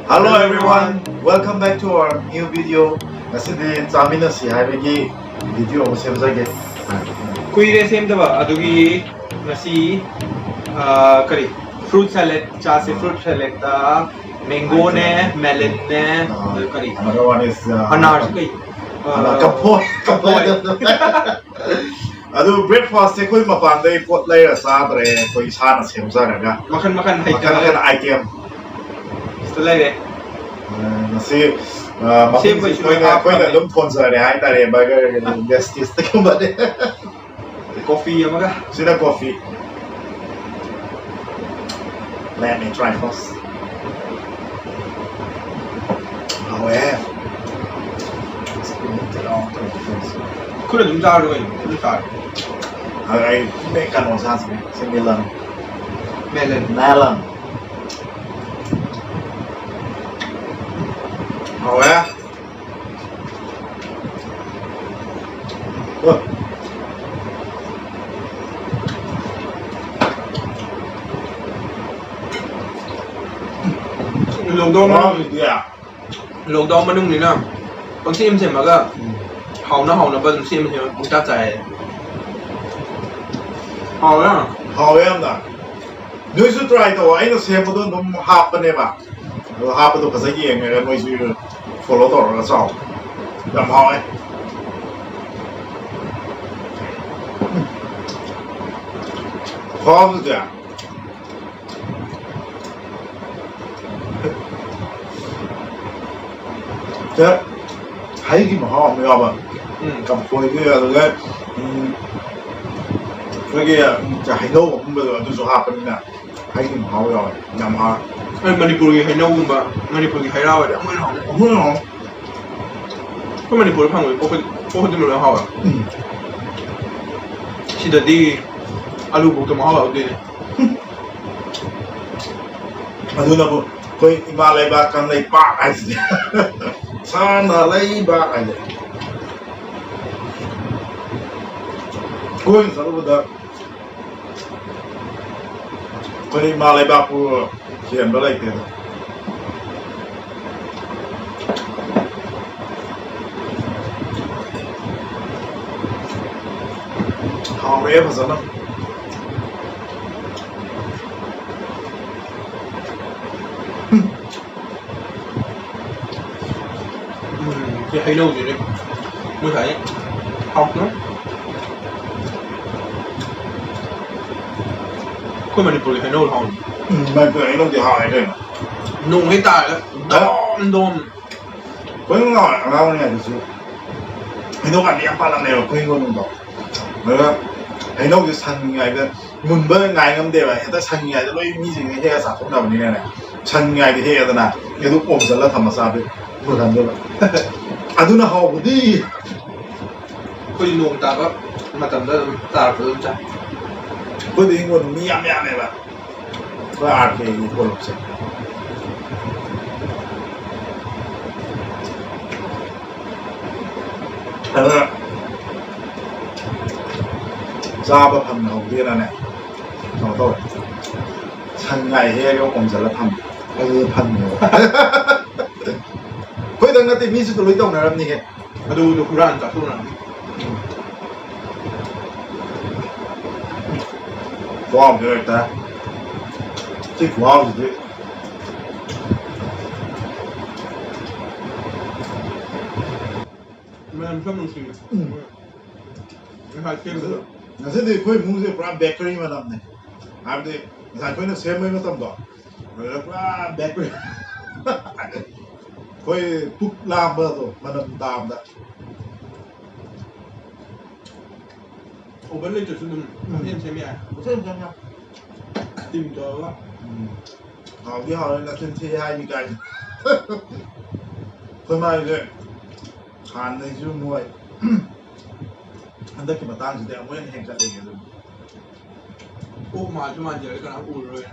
Hello everyone, welcome back to our new video. Ngasidi Chaminasi haibagi video mo semjage. Kuire semdaba adugi ngasi kari fruit salad chase fruit salad ta mango ne melon ne kari Another one is anar kai kapoy. Adu breakfast se koi mapandai pot layer sadre koi sana semjaraga. makan Makan item. Setelah Nasi koi na lum sponsor ne hai tare burger guest is the kembali. coffee apa kah? Sina coffee. Let me try first. Oh yeah. Kau dah jumpa ada kan? Jumpa. Ay, may kanon sa akin. Similang. Melon. Oh yeah. Oh. Lockdown mà nung này nè, bác sĩ em xem mà cái hậu nó bận xem thì cũng chắc chạy hậu đó How am da? Noi su try to ai no se mo don dum hap ne ba. Lo hap to ka sa ye ngai noi su follow to ra sao. Dam hao ai. How is that? Thế thấy cái mà họ mới học à cầm phôi cái là cái chả hay đâu cũng bây giờ tôi số học cái này thấy cái mà họ rồi nhầm họ Manipur hay nấu mà Manipur hay rau vậy không học không học có Manipur phang người có không được học à chỉ là đi alu bột mà học đi mà tôi nào coi mà lại ba cần lại ba cái gì sao mà lại ba cái gì coi sao bây giờ coi mà lại ba của hiện ba lại thế how rare was that? thì hay lâu rồi đấy mới thấy học nữa có Manipur hay nấu không Mà cái nó thì hỏi rồi nung hết tài đó đom có những nói là này thì hay nó ăn đi ăn ba lần này rồi quên luôn rồi nữa hay nó cái săn ngày cái muốn bơi ngày ngâm đều là ta săn ngày nóมีสิ่งที่จะสะสมแบบนี้เนี่ยsăn ngày thì hết rồi nè cái lúc ôm sẽ là thầm sao đi vừa làm được à tôi nào học đi có đi nung ta có mà tầm đó ta phải chắc có đi nguồn miệng này mà và ăn cái cô lộc sẽ ra ba phần hậu kia là này nó thôi săn ngày hết cái ôm sẽ là thầm phần nhiều quay đang tìm mình sẽ tụi tôi này làm gì hết màดูคุรานจากทุกนั้น wow được ta chỉ wow gì đấy mình không muốn xin mình phải xem được ngày xưa thì quay muốn gì pra bakery mà làm này à thì ngày quay nó xem mấy cái tầm đó rồi pra bakery quay tút làm bơ rồi mà làm tạm đó ủa vẫn lênจุดนึงxem xem nha xem nha tìm cho quá họ đi họ là trên thi hai như cái thôi mà rồi hàn này chưa mua anh ta kịp mà tăng thì mới hẹn cả tiền rồi úp mà chúng mình giờ cái nào ủi rồi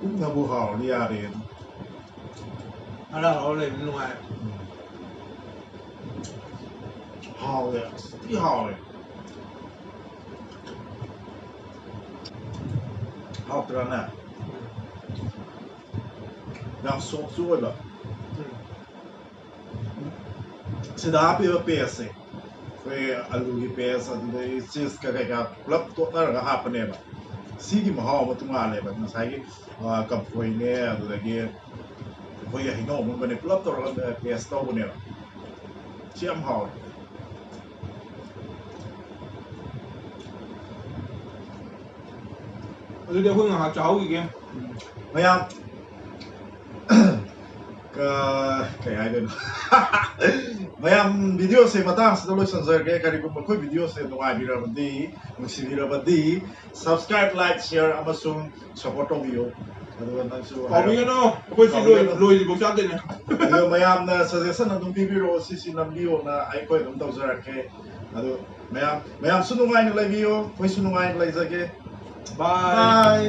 cũng là bu họ đi à thì à đó họ lên luôn à họ rồi đi họ rồi học ra nè ꯌꯥꯝ ꯁꯣꯐꯁꯨ ꯑꯣꯏꯕ ꯁꯤꯗ ꯍꯥꯞꯄꯤꯕ ꯄꯦꯁꯁꯦ ꯑꯩꯈꯣꯏ ꯑꯂꯨꯒꯤ paste ꯑꯗꯨꯗꯒꯤ ꯆꯤꯁꯀ ꯀꯩꯀꯥ ꯄꯨꯂꯞ ꯇꯣꯠꯅꯔꯒ ꯍꯥꯞꯄꯅꯦꯕ ꯁꯤꯒꯤ ꯃꯍꯥꯎ ꯑꯃ ꯇꯣꯉꯥꯜꯂꯦꯕ ꯉꯁꯥꯏꯒꯤ ꯀꯝꯐꯣꯏꯅꯦ ꯑꯗꯨꯗꯒꯤ ꯑꯩꯈꯣꯏꯒꯤ ꯍꯩꯅꯧ ꯑꯃꯨꯟꯕꯅꯦ ꯄꯨꯂꯞ ꯇꯧꯔꯒ ꯄꯦꯁ ꯇꯧꯕꯅꯦꯕ ꯁꯤ ꯌꯥꯝ ꯍꯥꯎꯋꯦ ꯑꯗꯨꯗꯤ ꯑꯩꯈꯣꯏ ꯉꯥꯏꯍꯥꯛ ꯆꯥꯍꯧꯈꯤꯒꯦ ꯃꯌꯥꯝ ꯀꯩ ꯍꯥꯏꯗꯣꯏꯅꯣ ꯃꯌꯥꯝ ꯚꯤꯗꯤꯑꯣꯁꯦ ꯃꯇꯥꯡꯁꯤꯗ ꯂꯣꯏꯁꯤꯟꯖꯔꯒꯦ ꯀꯔꯤꯒꯨꯝꯕ ꯑꯩꯈꯣꯏ ꯚꯤꯗꯤꯑꯣꯁꯦ ꯅꯨꯡꯉꯥꯏꯕꯤꯔꯕꯗꯤ ꯅꯨꯡꯁꯤꯕꯤꯔꯕꯗꯤ ꯁꯕꯁꯀ꯭ꯔꯥꯏꯕ ꯂꯥꯏꯛ ꯁꯤꯌꯔ ꯑꯃꯁꯨꯡ ꯁꯞꯄꯣꯔꯠ ꯇꯧꯕꯤꯌꯨ ꯑꯗꯨꯒ ꯅꯪꯁꯨ ꯀꯥꯎꯕꯤꯒꯅꯣ ꯑꯩꯈꯣꯏ ꯁꯤ ꯂꯣꯏꯗ꯭ꯔꯤꯐꯥꯎ ꯆꯥꯗꯣꯏꯅꯦ ꯑꯗꯨꯒ ꯃꯌꯥꯝꯅ ꯁꯖꯦꯁꯟ ꯑꯗꯨꯝ ꯄꯤꯕꯤꯔꯛꯑꯣ ꯁꯤꯁꯤ ꯅꯝꯕꯤꯌꯣꯅ ꯑꯩꯈꯣꯏ ꯑꯗꯨꯝ ꯇꯧꯖꯔꯛꯀꯦ ꯑꯗꯨ ꯃꯌꯥꯝꯁꯨ ꯅꯨꯡꯉꯥꯏꯅ ꯂꯩꯕꯤꯌꯣ ꯑꯩꯈꯣꯏꯁꯨ ꯅꯨꯡꯉꯥꯏꯅ ꯂꯩꯖꯒꯦ ꯕꯥꯏ ꯕꯥꯏ